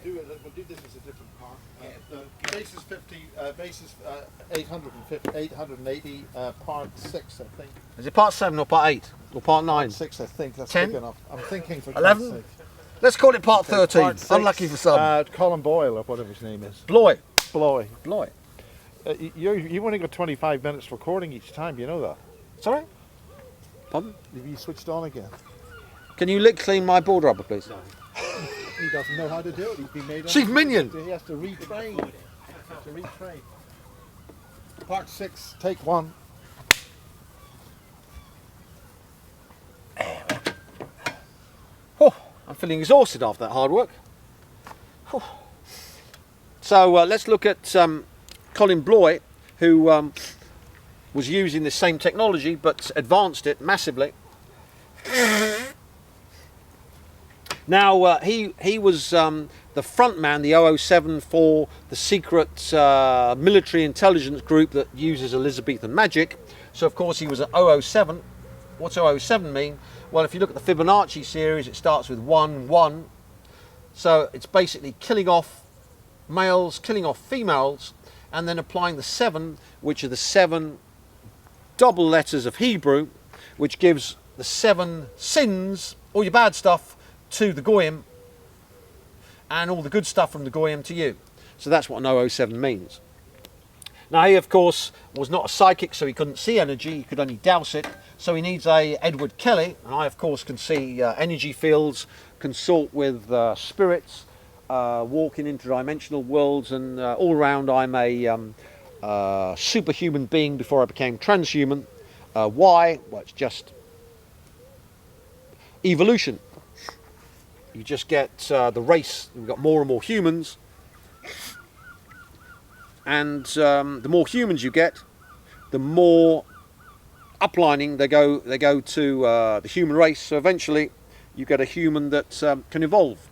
We'll do this as a different part. The base is 880, part 6, I think. Is it part 7 or part 8 or part 9? Part 6, I think. That's 10? big enough. I'm thinking for 11? God's sake. Let's call it part 13. Part 6, Unlucky for some. Colin Boyle, or whatever his name is. Bloy. Bloy. Bloy. You only got 25 minutes recording each time, you know that? Sorry? Pardon? Have you switched on again? Can you lick clean my board rubber, please? No. He doesn't know how to do it. He's been made. Chief Minion. He has to retrain. Part 6, take 1. Oh, I'm feeling exhausted after that hard work. Oh. So let's look at Colin Bloy, who was using the same technology but advanced it massively. Now he was the front man, the 007, for the secret military intelligence group that uses Elizabethan magic. So of course he was an 007. What's 007 mean? Well, if you look at the Fibonacci series, it starts with 1, 1. So it's basically killing off males, killing off females, and then applying the 7, which are the 7 double letters of Hebrew, which gives the 7 sins, all your bad stuff, to the Goyim, and all the good stuff from the Goyim to you. So that's what an 007 means. Now he of course was not a psychic, so he couldn't see energy, he could only douse it, so he needs a Edward Kelly, and I of course can see energy fields, consult with spirits, walk in interdimensional worlds, and all around I'm a superhuman being before I became transhuman. Why? Well, it's just evolution. You just get the race, we've got more and more humans, and the more humans you get, the more uplining they go to the human race, so eventually you get a human that can evolve.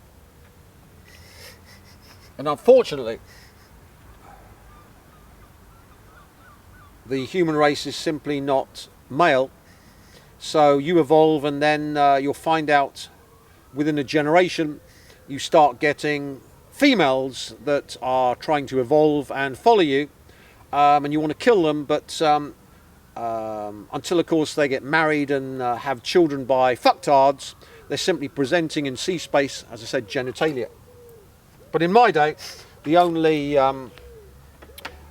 And unfortunately, the human race is simply not male, so you evolve and then you'll find out within a generation you start getting females that are trying to evolve and follow you, and you want to kill them, but until of course they get married and have children by fucktards, they're simply presenting in C-space, as I said, genitalia. But in my day, the only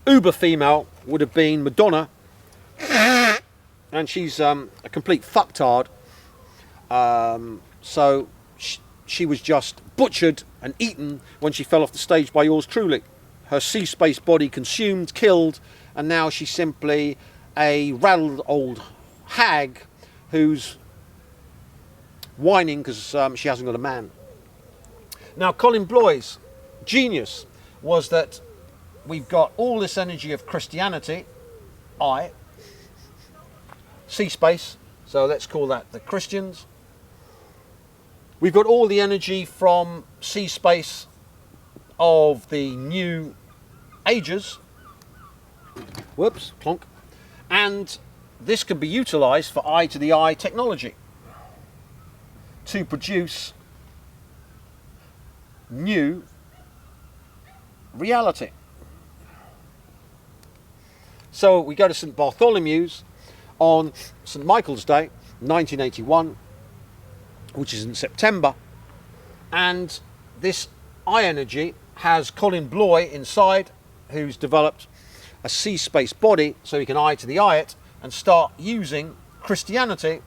uber female would have been Madonna, and she's a complete fucktard. So she was just butchered and eaten when she fell off the stage by yours truly. Her C-space body consumed, killed, and now she's simply a raddled old hag who's whining because she hasn't got a man. Now Colin Bloy's genius was that we've got all this energy of Christianity, C-space, so let's call that the Christians. We've got all the energy from C-space of the new ages. Whoops, plonk. And this can be utilised for eye to the eye technology to produce new reality. So we go to St Bartholomew's on St Michael's Day, 1981, which is in September, and this eye energy has Colin Bloy inside, who's developed a C-space body so he can eye to the eye it and start using Christianity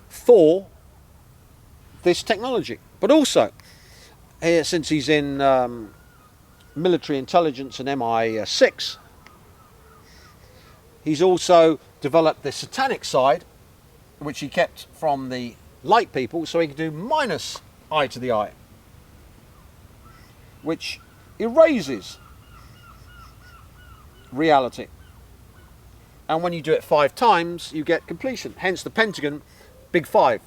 for this technology. But also, here, since he's in military intelligence and MI6, he's also developed the satanic side, which he kept from the light people, so he can do minus eye to the eye, which erases reality. And when you do it 5 times, you get completion. Hence the Pentagon, big 5.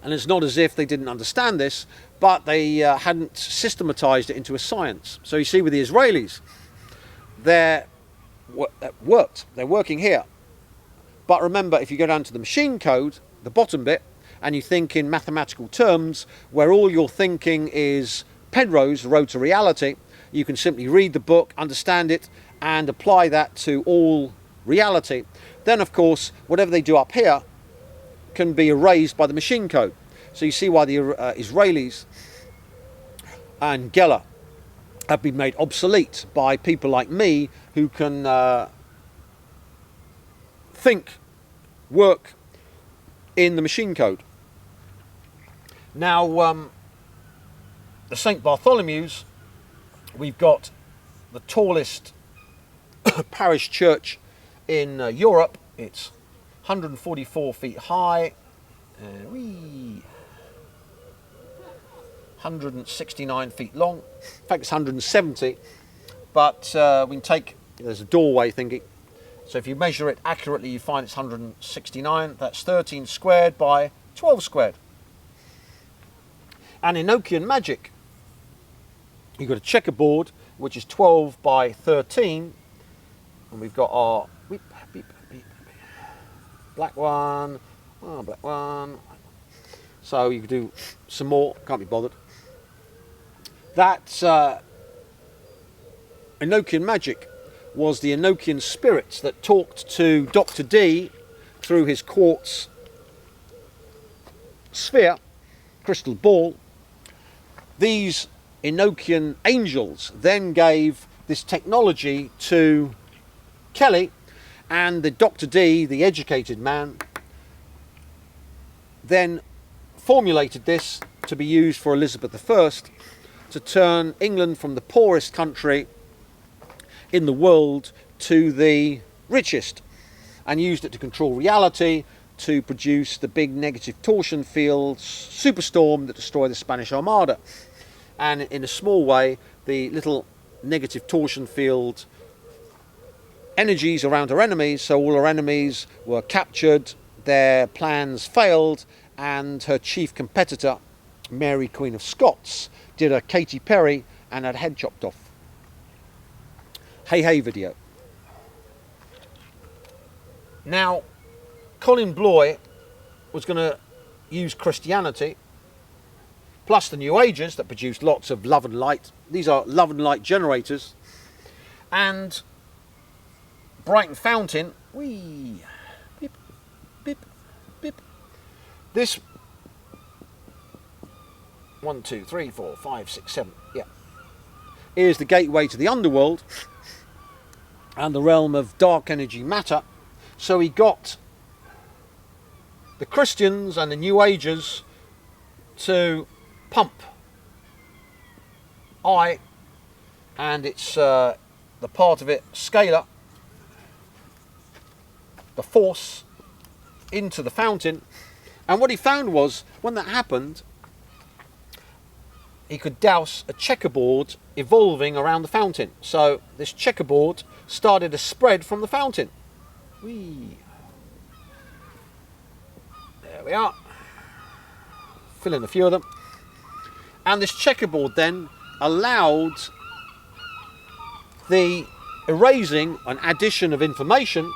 And it's not as if they didn't understand this, but they hadn't systematized it into a science. So you see with the Israelis, they're working here. But remember, if you go down to the machine code, the bottom bit, and you think in mathematical terms, where all your thinking is Penrose, the Road to Reality, you can simply read the book, understand it, and apply that to all reality. Then, of course, whatever they do up here can be erased by the machine code. So you see why the Israelis and Geller have been made obsolete by people like me who can think, work in the machine code. Now, the St. Bartholomew's, we've got the tallest parish church in Europe. It's 144 feet high, 169 feet long. In fact, it's 170, but we can take, there's a doorway thingy. So if you measure it accurately, you find it's 169. That's 13 squared by 12 squared. And Enochian magic, you've got a checkerboard, which is 12 by 13. And we've got our beep, beep, beep, beep. Black one, black one. So you can do some more, can't be bothered. That's Enochian magic was the Enochian spirits that talked to Dr. D through his quartz sphere, crystal ball. These Enochian angels then gave this technology to Kelly, and the Dr. D, the educated man, then formulated this to be used for Elizabeth I to turn England from the poorest country in the world to the richest, and used it to control reality, to produce the big negative torsion field superstorm that destroyed the Spanish Armada. And in a small way, the little negative torsion field energies around her enemies, so all her enemies were captured, their plans failed, and her chief competitor, Mary Queen of Scots, did a Katy Perry and had head chopped off. Hey hey video. Now, Colin Bloy was going to use Christianity plus the New Ages that produced lots of love and light. These are love and light generators. And Brighton Fountain, wee, beep, beep, beep. This 1, 2, 3, 4, 5, 6, 7, yeah, is the gateway to the underworld and the realm of dark energy matter. So he got the Christians and the New Agers to pump I, and it's the part of it, scalar, the force, into the fountain. And what he found was, when that happened, he could douse a checkerboard evolving around the fountain. So this checkerboard started to spread from the fountain. Whee. There we are. Fill in a few of them. And this checkerboard then allowed the erasing and addition of information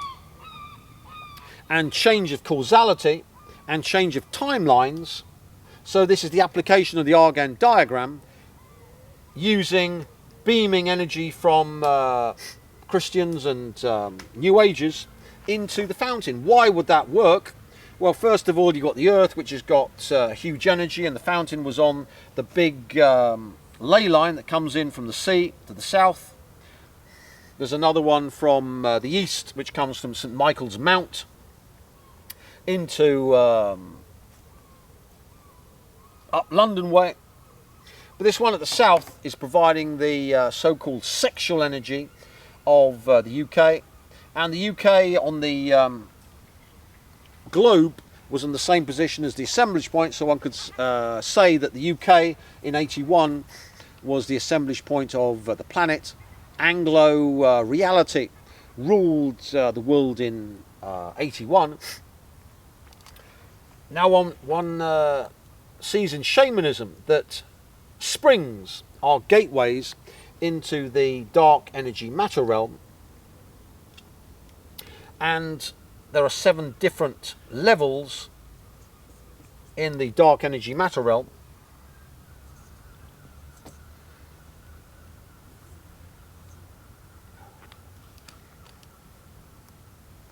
and change of causality and change of timelines. So this is the application of the Argand diagram using beaming energy from Christians and New Agers into the fountain. Why would that work? Well, first of all, you've got the Earth, which has got huge energy, and the fountain was on the big ley line that comes in from the sea to the south. There's another one from the east, which comes from St. Michael's Mount into up London way. But this one at the south is providing the so-called sexual energy of the UK. And the UK on the globe was in the same position as the assemblage point, so one could say that the UK in 81 was the assemblage point of the planet. Anglo reality ruled the world in 81. Now one sees in shamanism that springs are gateways into the dark energy matter realm, and there are 7 different levels in the dark energy matter realm.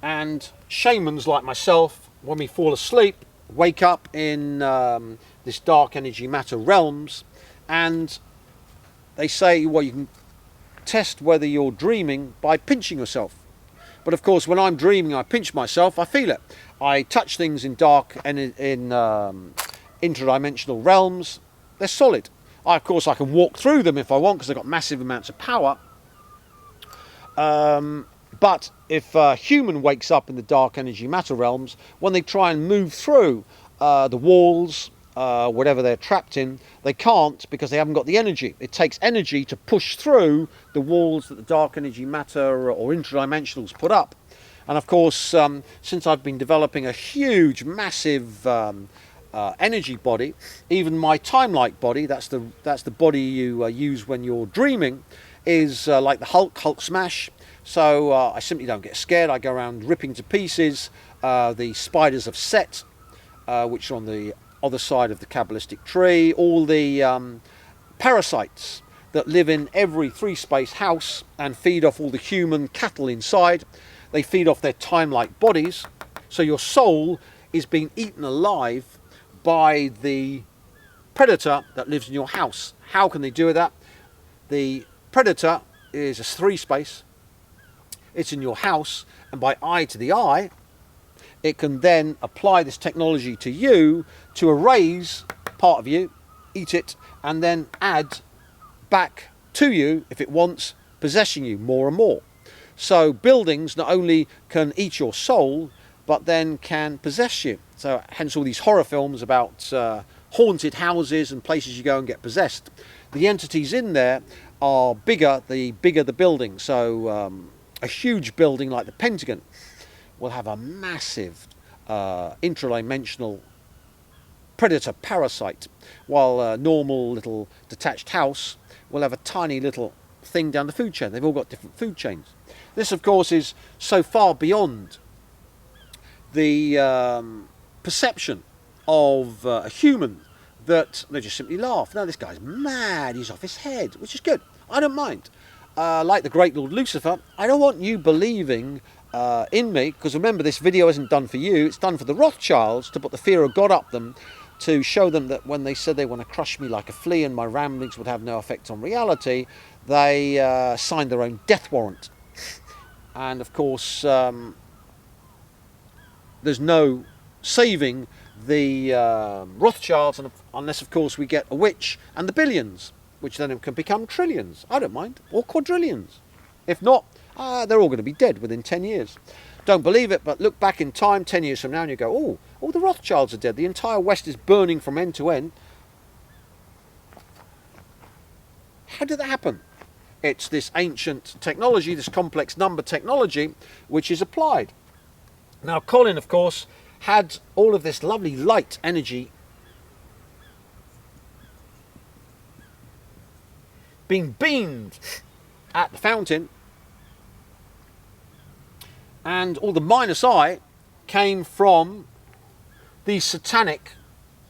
And shamans like myself, when we fall asleep, wake up in this dark energy matter realms, and they say, well, you can test whether you're dreaming by pinching yourself. But of course, when I'm dreaming, I pinch myself, I feel it. I touch things in dark and in interdimensional realms, they're solid. Of course, I can walk through them if I want because they've got massive amounts of power. But if a human wakes up in the dark energy matter realms, when they try and move through the walls, whatever they're trapped in, they can't because they haven't got the energy. It takes energy to push through the walls that the dark energy matter or interdimensionals put up. And of course, since I've been developing a huge, massive energy body, even my time-like body, that's the body you use when you're dreaming, is like the Hulk smash. So I simply don't get scared. I go around ripping to pieces the spiders of Set, which are on the other side of the Kabbalistic tree, all the parasites that live in every three-space house and feed off all the human cattle inside. They feed off their time-like bodies. So your soul is being eaten alive by the predator that lives in your house. How can they do that? The predator is a three-space. It's in your house, and by eye to the eye, it can then apply this technology to you to erase part of you, eat it, and then add back to you, if it wants, possessing you more and more. So buildings not only can eat your soul, but then can possess you. So hence all these horror films about haunted houses and places you go and get possessed. The entities in there are bigger the building. So a huge building like the Pentagon will have a massive intradimensional predator parasite, while a normal little detached house will have a tiny little thing down the food chain. They've all got different food chains. This, of course, is so far beyond the perception of a human that they just simply laugh. No, this guy's mad, he's off his head, which is good. I don't mind. Like the great Lord Lucifer, I don't want you believing in me, because remember, this video isn't done for you, it's done for the Rothschilds to put the fear of God up them, to show them that when they said they want to crush me like a flea and my ramblings would have no effect on reality, they signed their own death warrant. And of course, there's no saving the Rothschilds unless, of course, we get a witch and the billions, which then can become trillions. I don't mind, or quadrillions. If not, they're all going to be dead within 10 years. Don't believe it, but look back in time 10 years from now and you go, oh, all the Rothschilds are dead. The entire West is burning from end to end. How did that happen? It's this ancient technology, this complex number technology, which is applied. Now, Colin, of course, had all of this lovely light energy being beamed at the fountain, and all the minus I came from these satanic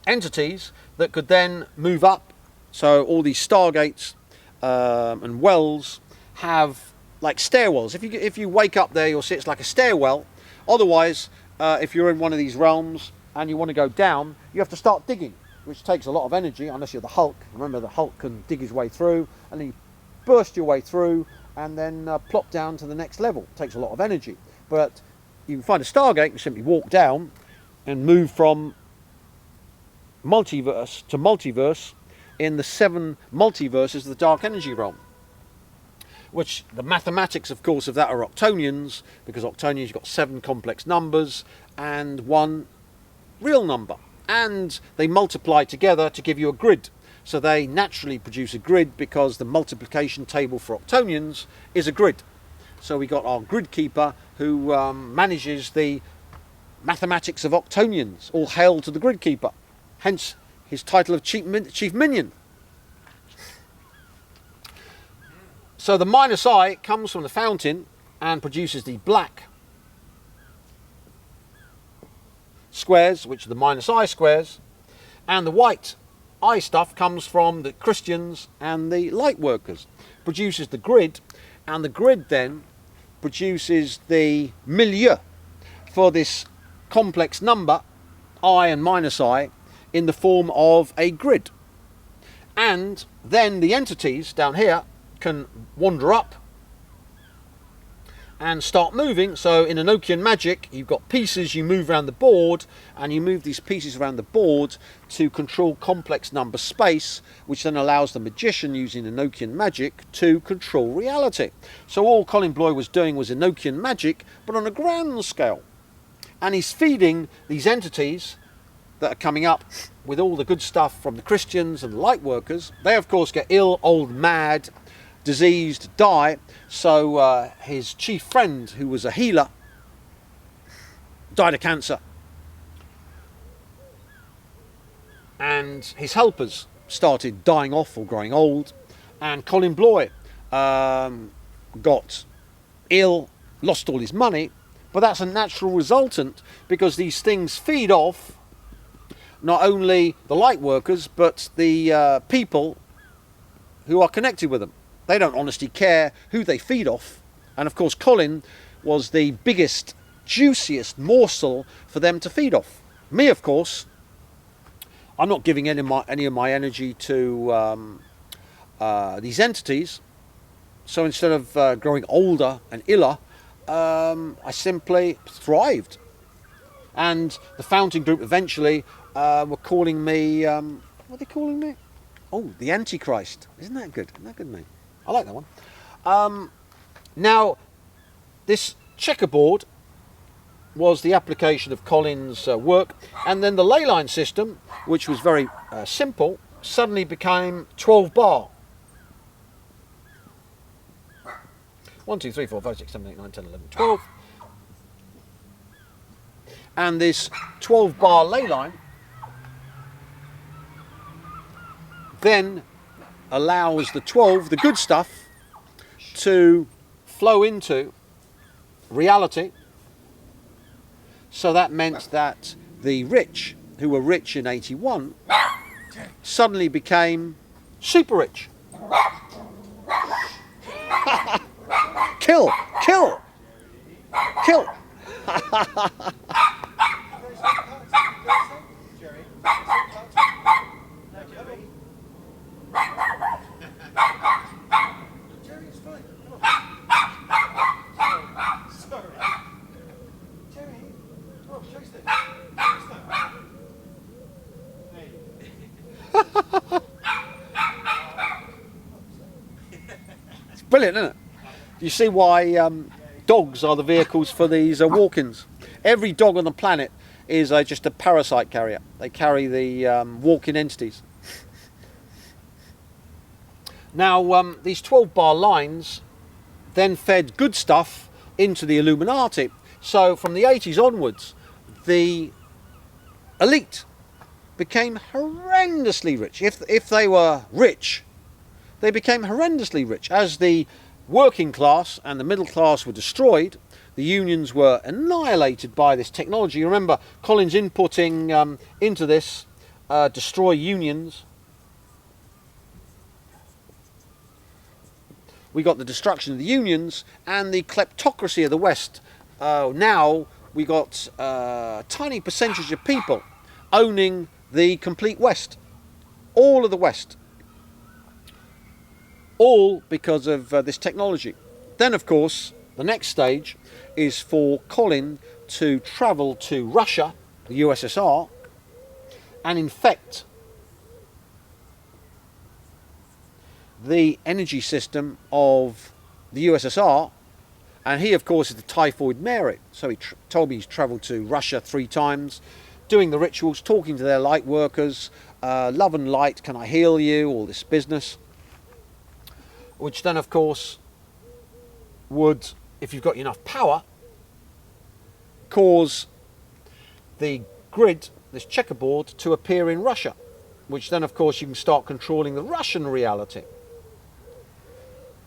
entities that could then move up. So all these stargates and wells have like stairwells. If you wake up there, you'll see it's like a stairwell. Otherwise, if you're in one of these realms and you want to go down, you have to start digging, which takes a lot of energy, unless you're the Hulk. Remember, the Hulk can dig his way through, and then you burst your way through and then plop down to the next level. It takes a lot of energy. But you can find a stargate and simply walk down and move from multiverse to multiverse in the 7 multiverses of the dark energy realm. Which the mathematics, of course, of that are Octonions, because Octonions, you've got 7 complex numbers and 1 real number. And they multiply together to give you a grid. So they naturally produce a grid because the multiplication table for Octonions is a grid. So we got our grid keeper who manages the mathematics of Octonions. All hail to the grid keeper. Hence his title of chief minion. So the minus I comes from the fountain and produces the black squares, which are the minus I squares. And the white eye stuff comes from the Christians and the light workers, produces the grid, and the grid then produces the milieu for this complex number, I and minus I, in the form of a grid. And then the entities down here can wander up and start moving. So in Enochian magic, you've got pieces you move around the board, and you move these pieces around the board to control complex number space, which then allows the magician using Enochian magic to control reality. So all Colin Bloy was doing was Enochian magic, but on a grand scale. And he's feeding these entities that are coming up with all the good stuff from the Christians and the light workers. They of course get ill, old, mad, diseased, die. So his chief friend, who was a healer, died of cancer. And his helpers started dying off or growing old. And Colin Bloy got ill, lost all his money. But that's a natural resultant, because these things feed off not only the light workers, but the people who are connected with them. They don't honestly care who they feed off. And of course Colin was the biggest, juiciest morsel for them to feed off. Me, of course, I'm not giving any of my energy to these entities. So instead of growing older and iller, I simply thrived. And the fountain group eventually were calling me, what are they calling me? Oh, the Antichrist. Isn't that good? Isn't that a good name? I like that one. Now, this checkerboard was the application of Colin's work, and then the ley line system, which was very simple, suddenly became 12 bar. 1, 2, 3, 4, 5, 6, 7, 8, 9, 10, 11, 12. And this 12 bar ley line then allows the 12, the good stuff, to flow into reality. So that meant that the rich, who were rich in 81, suddenly became super rich. Kill! Kill! Kill! It's brilliant, isn't it? You see why dogs are the vehicles for these walk-ins. Every dog on the planet is just a parasite carrier. They carry the walk-in entities. Now, these 12 bar lines then fed good stuff into the Illuminati. So from the 80s onwards, the elite became horrendously rich. If they were rich, they became horrendously rich. As the working class and the middle class were destroyed, the unions were annihilated by this technology. Remember, Colin's inputting into this, destroy unions. We got the destruction of the unions and the kleptocracy of the West. Now we got a tiny percentage of people owning the complete West. All of the West. All because of this technology. Then, of course, the next stage is for Colin to travel to Russia, the USSR, and infect the energy system of the USSR. And he, of course, is the typhoid Mary. So he told me he's travelled to Russia 3 times, doing the rituals, talking to their light workers, love and light, can I heal you, all this business. Which then, of course, would, if you've got enough power, cause the grid, this checkerboard, to appear in Russia. Which then, of course, you can start controlling the Russian reality.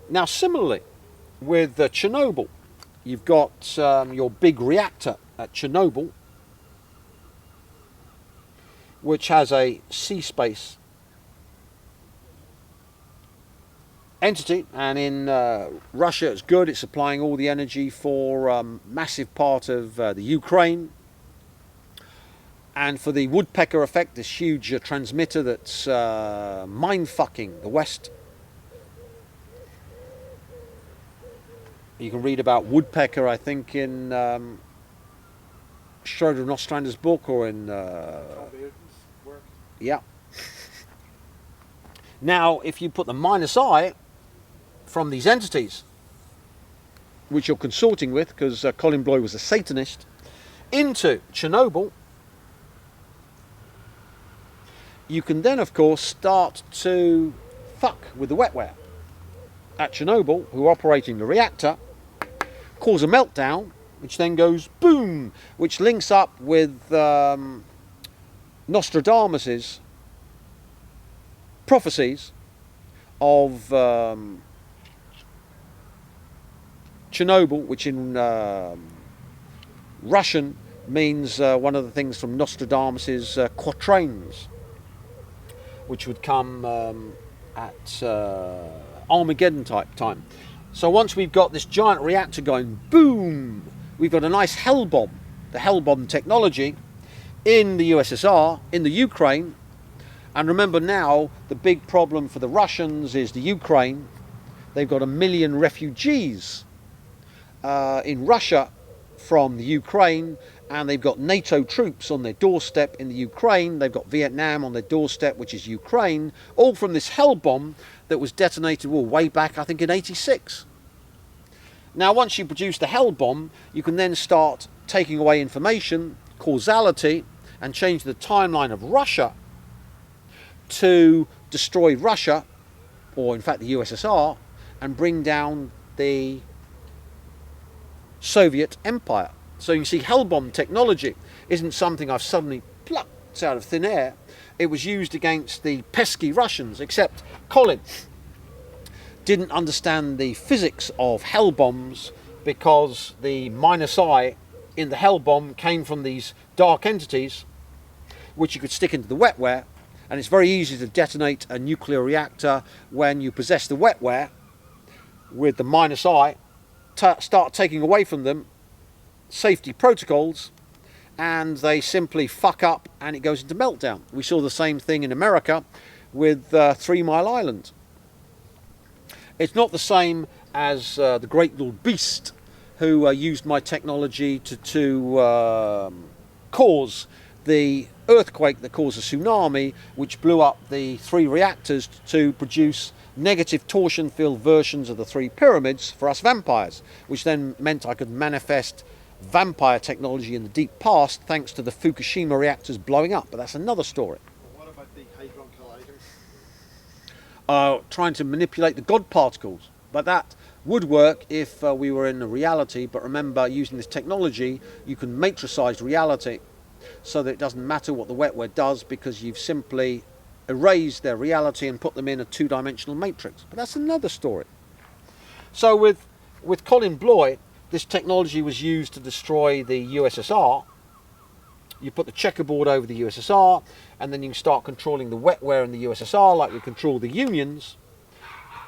Now, similarly, with Chernobyl, you've got your big reactor at Chernobyl. which has a sea space entity, and in Russia it's good, it's supplying all the energy for a massive part of the Ukraine. And for the woodpecker effect, this huge transmitter that's mind-fucking the West. You can read about woodpecker, I think, in Schroeder and Ostrander's book, or in... yeah. Now, if you put the -I from these entities, which you're consorting with, because Colin Bloy was a Satanist, into Chernobyl, you can then, of course, start to fuck with the wetware at Chernobyl, who are operating the reactor, cause a meltdown, which then goes boom, which links up with Nostradamus's prophecies of Chernobyl, which in Russian means one of the things from Nostradamus's quatrains, which would come at Armageddon type time. So once we've got this giant reactor going boom, we've got a nice hell bomb, the hell bomb technology, in the USSR, in the Ukraine. And remember now, the big problem for the Russians is the Ukraine. They've got 1 million refugees in Russia from the Ukraine, and they've got NATO troops on their doorstep in the Ukraine. They've got Vietnam on their doorstep, which is Ukraine, all from this hell bomb that was detonated way back, I think, in '86. Now, once you produce the hell bomb, you can then start taking away information, causality, and change the timeline of Russia to destroy Russia, or in fact the USSR, and bring down the Soviet Empire. So you can see hell bomb technology isn't something I've suddenly plucked out of thin air. It was used against the pesky Russians, except Colin didn't understand the physics of hell bombs, because the -I in the hell bomb came from these dark entities which you could stick into the wetware, and it's very easy to detonate a nuclear reactor when you possess the wetware with the -I, start taking away from them safety protocols, and they simply fuck up and it goes into meltdown. We saw the same thing in America with 3 Mile Island. It's not the same as the Great Lord Beast, who used my technology to cause the earthquake that caused a tsunami, which blew up the 3 reactors to produce negative torsion field versions of the 3 pyramids for us vampires, which then meant I could manifest vampire technology in the deep past thanks to the Fukushima reactors blowing up. But that's another story. What about the Hadron Collider? Trying to manipulate the God particles, but that would work if we were in a reality. But remember, using this technology, you can matricize reality so that it doesn't matter what the wetware does, because you've simply erased their reality and put them in a 2-dimensional matrix. But that's another story. So with Colin Bloy, this technology was used to destroy the USSR. You put the checkerboard over the USSR, and then you can start controlling the wetware in the USSR like we control the unions,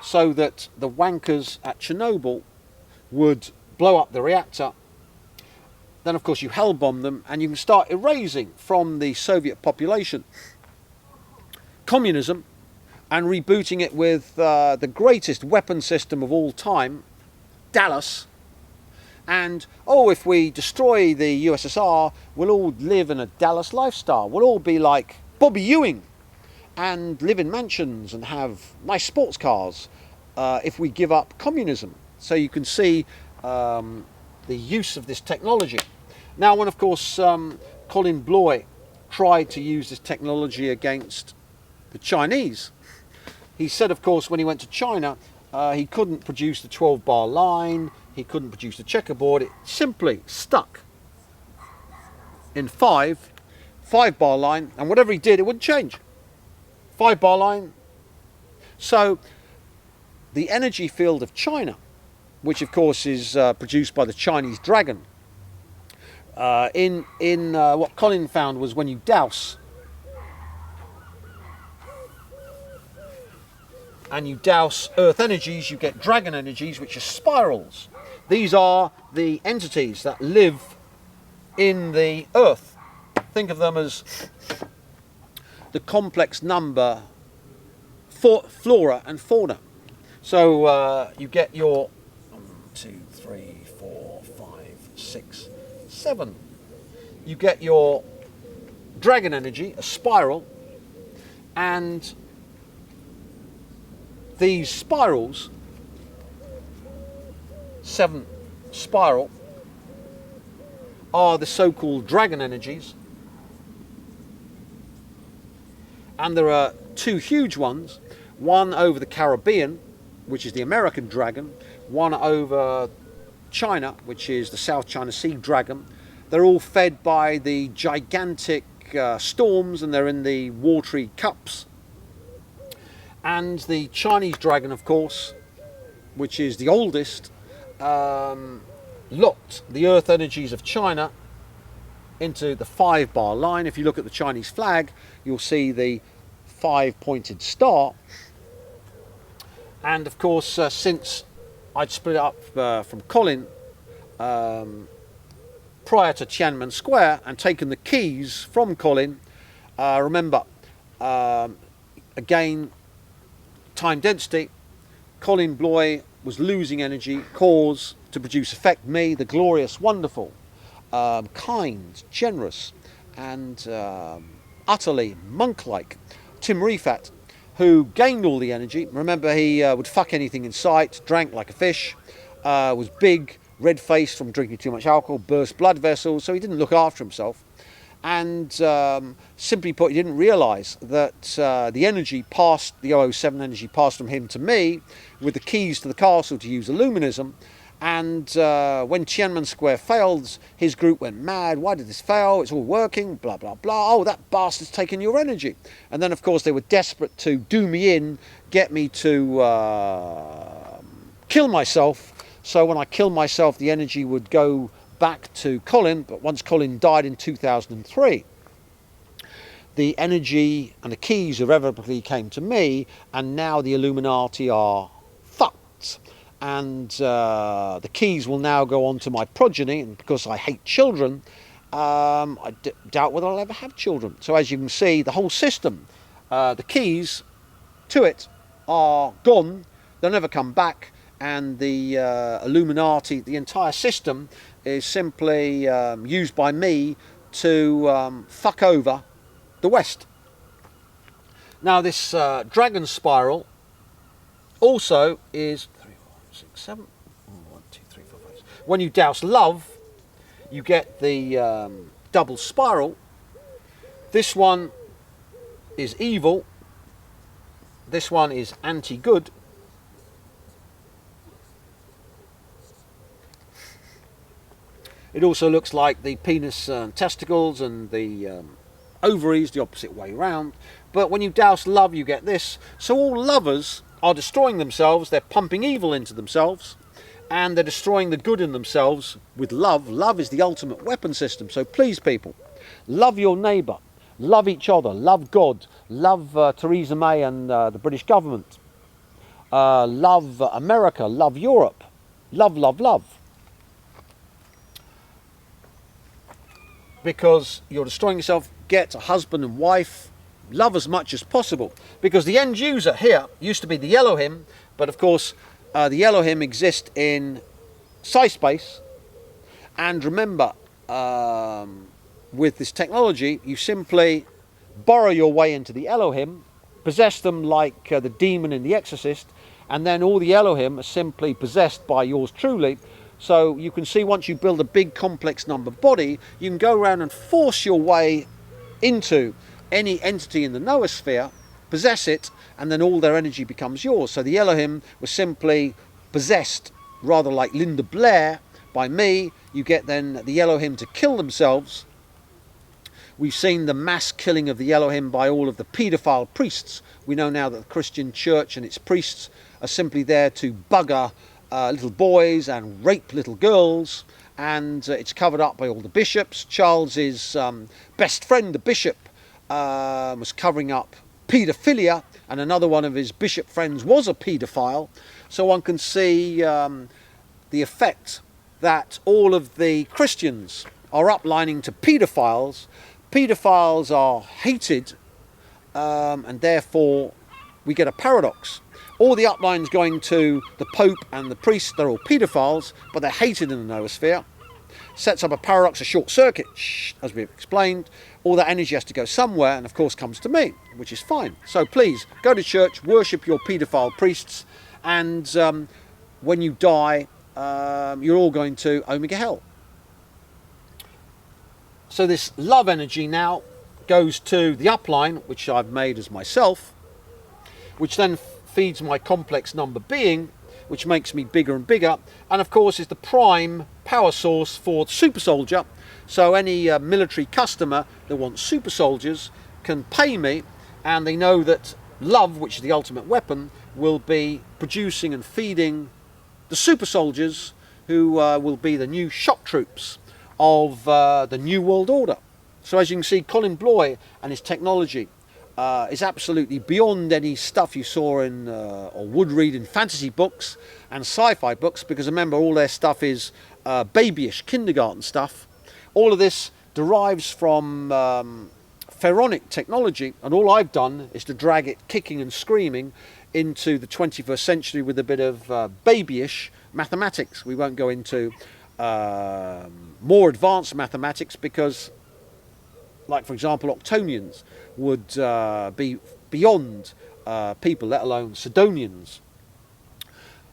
so that the wankers at Chernobyl would blow up the reactor. Then, of course, you hell bomb them, and you can start erasing from the Soviet population communism and rebooting it with the greatest weapon system of all time, Dallas. And, if we destroy the USSR, we'll all live in a Dallas lifestyle. We'll all be like Bobby Ewing and live in mansions and have nice sports cars if we give up communism. So you can see the use of this technology. Now, when, of course, Colin Bloy tried to use this technology against the Chinese, he said, of course, when he went to China, he couldn't produce the 12-bar line, he couldn't produce the checkerboard. It simply stuck in 5-bar line, and whatever he did, it wouldn't change. 5-bar line. So the energy field of China, which of course is produced by the Chinese dragon, what Colin found was when you douse and you douse earth energies, you get dragon energies, which are spirals. These are the entities that live in the earth. Think of them as the complex number for flora and fauna. So you get your 1, 2, 3, 4, 5, 6, 7. You get your dragon energy, a spiral, and these spirals, 7 spiral, are the so-called dragon energies. And there are 2 huge ones, one over the Caribbean, which is the American dragon, one over China, which is the South China Sea dragon. They're all fed by the gigantic storms, and they're in the watery cups. And the Chinese dragon, of course, which is the oldest, locked the earth energies of China into the 5-bar line. If you look at the Chinese flag, you'll see the 5-pointed star. And of course, since I'd split up from Colin prior to Tiananmen Square and taken the keys from Colin, remember, again, time density, Colin Bloy was losing energy, cause to produce effect me, the glorious, wonderful, kind, generous, and utterly monk-like Tim Rifat, who gained all the energy. Remember, he would fuck anything in sight, drank like a fish, was big, red-faced from drinking too much alcohol, burst blood vessels, so he didn't look after himself. And simply put, he didn't realise that the energy passed, the 007 energy passed from him to me, with the keys to the castle to use Illuminism. And when Tiananmen Square failed, his group went mad. Why did this fail? It's all working, blah, blah, blah. Oh, that bastard's taken your energy. And then, of course, they were desperate to do me in, get me to kill myself. So when I killed myself, the energy would go back to Colin. But once Colin died in 2003, the energy and the keys irrevocably came to me, and now the Illuminati are fucked. And the keys will now go on to my progeny, and because I hate children, I doubt whether I'll ever have children. So as you can see, the whole system, the keys to it are gone, they'll never come back, and the Illuminati, the entire system, is simply used by me to fuck over the West. Now this dragon spiral also is 6, 7. 1, 2, 3, 4, 5. When you douse love, you get the double spiral. This one is evil. This one is anti-good. It also looks like the penis and testicles and the ovaries the opposite way round. But when you douse love, you get this. So all lovers are destroying themselves, they're pumping evil into themselves, and they're destroying the good in themselves with love. Love is the ultimate weapon system. So please, people, love your neighbour, love each other, love God, love Theresa May and the British government, love America, love Europe, love, love, love. Because you're destroying yourself, get a husband and wife, love as much as possible, because the end user here used to be the Elohim, but of course the Elohim exist in psi space. And remember, with this technology, you simply borrow your way into the Elohim, possess them like the demon in The Exorcist, and then all the Elohim are simply possessed by yours truly. So you can see, once you build a big complex number body, you can go around and force your way into any entity in the noosphere, possess it, and then all their energy becomes yours. So the Elohim was simply possessed, rather like Linda Blair, by me. You get then the Elohim to kill themselves. We've seen the mass killing of the Elohim by all of the paedophile priests. We know now that the Christian church and its priests are simply there to bugger little boys and rape little girls, and it's covered up by all the bishops. Charles's best friend, the bishop, was covering up paedophilia, and another one of his bishop friends was a paedophile. So one can see the effect that all of the Christians are uplining to paedophiles. Paedophiles are hated, and therefore we get a paradox. All the uplines going to the Pope and the priests, they're all paedophiles, but they're hated in the noosphere. Sets up a paradox, a short circuit, as we've explained. All that energy has to go somewhere, and of course comes to me, which is fine. So please, go to church, worship your paedophile priests, and when you die, you're all going to Omega Hell. So this love energy now goes to the upline, which I've made as myself, which then feeds my complex number being, which makes me bigger and bigger, and of course is the prime power source for the super soldier. So any military customer that wants super soldiers can pay me, and they know that love, which is the ultimate weapon, will be producing and feeding the super soldiers who will be the new shock troops of the New World Order. So as you can see, Colin Bloy and his technology is absolutely beyond any stuff you saw in or would read in fantasy books and sci-fi books, because remember, all their stuff is babyish kindergarten stuff. All of this derives from pharaonic technology, and all I've done is to drag it kicking and screaming into the 21st century with a bit of babyish mathematics. We won't go into more advanced mathematics because, like for example, Octonions would be beyond people, let alone Sidonians.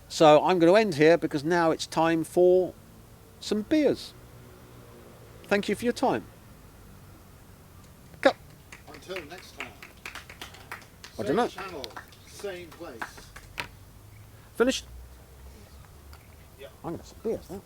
So I'm going to end here because now it's time for some beers. Thank you for your time. Cut. Until next time. I don't know. Same channel, same place. Finished? Yeah. I'm going to have some beers now.